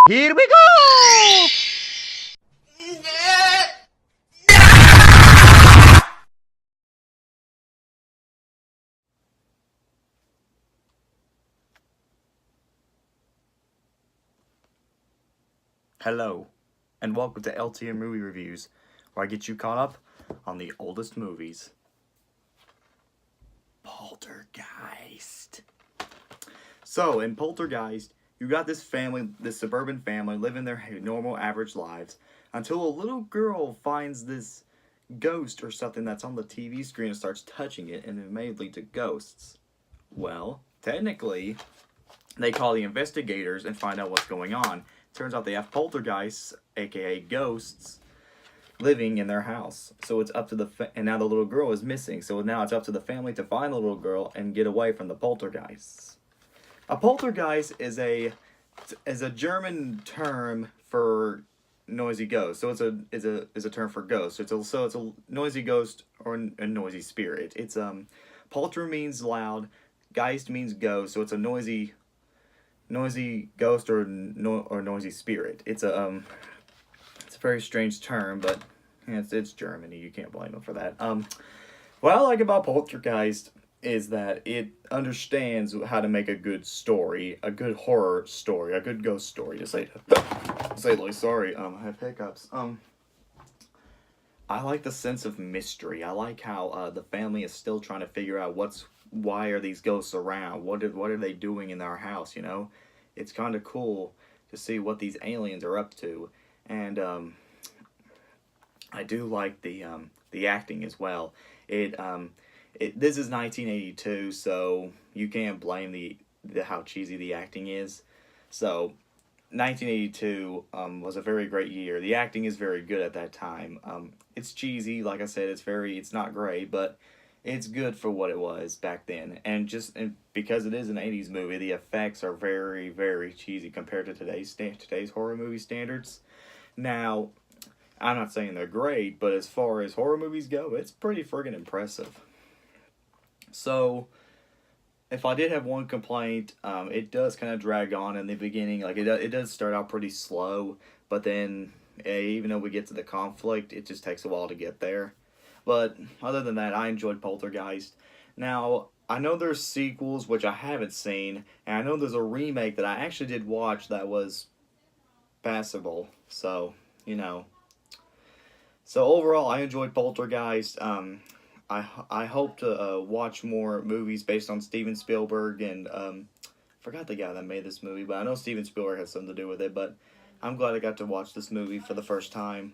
Here we go! Hello, and welcome to LTM Movie Reviews, where I get you caught up on the oldest movies. Poltergeist. So, in Poltergeist, you got this family, this suburban family, living their normal, average lives, until a little girl finds this ghost or something that's on the TV screen and starts touching it, and it may lead to ghosts. Well, technically, they call the investigators and find out what's going on. Turns out they have poltergeists, aka ghosts, living in their house. So it's up to and now the little girl is missing. So now it's up to the family to find the little girl and get away from the poltergeists. A poltergeist is a German term for noisy ghost. So it's a term for ghost. So it's a noisy ghost or a noisy spirit. It's polter means loud, geist means ghost. So it's a noisy ghost or noisy spirit. It's a very strange term, but it's Germany. You can't blame them for that. What I like about Poltergeist is that it understands how to make a good story, a good horror story, a good ghost story. To say like sorry, I have hiccups. I like the sense of mystery. I like how the family is still trying to figure out why are these ghosts around? What are they doing in our house, you know? It's kind of cool to see what these aliens are up to. And I do like the acting as well. This is 1982, so you can't blame the how cheesy the acting is. So 1982 was a very great year. The acting is very good at that time. It's cheesy, like I said, it's not great, but it's good for what it was back then. And because it is an 80s movie, the effects are very, very cheesy compared to today's horror movie standards. Now, I'm not saying they're great, but as far as horror movies go, it's pretty friggin' impressive. So, if I did have one complaint, it does kind of drag on in the beginning. Like, it does start out pretty slow, but then, even though we get to the conflict, it just takes a while to get there. But, other than that, I enjoyed Poltergeist. Now, I know there's sequels, which I haven't seen, and I know there's a remake that I actually did watch that was passable. So, you know. So, overall, I enjoyed Poltergeist. I hope to watch more movies based on Steven Spielberg, and I forgot the guy that made this movie, but I know Steven Spielberg has something to do with it, but I'm glad I got to watch this movie for the first time.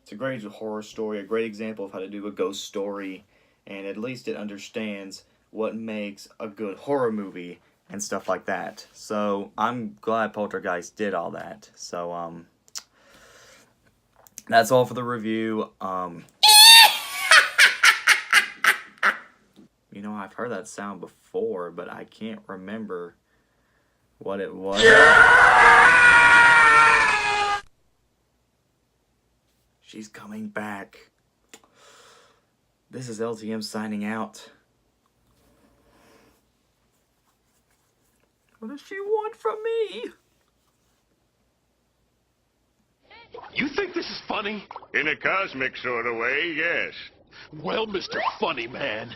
It's a great horror story, a great example of how to do a ghost story, and at least it understands what makes a good horror movie and stuff like that. So I'm glad Poltergeist did all that. So that's all for the review. You know, I've heard that sound before, but I can't remember what it was. She's coming back. This is LTM signing out. What does she want from me? You think this is funny? In a cosmic sort of way, yes. Well, Mr. Funny Man,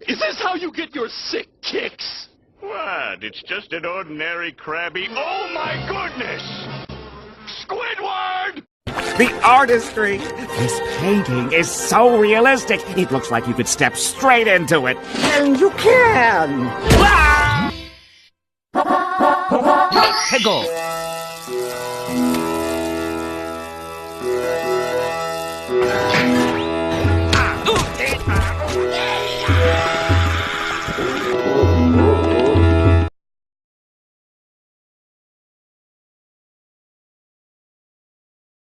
is this how you get your sick kicks? What? It's just an ordinary crabby... Oh, my goodness! Squidward! The artistry! This painting is so realistic, it looks like you could step straight into it. And you can! Ah! Pickle!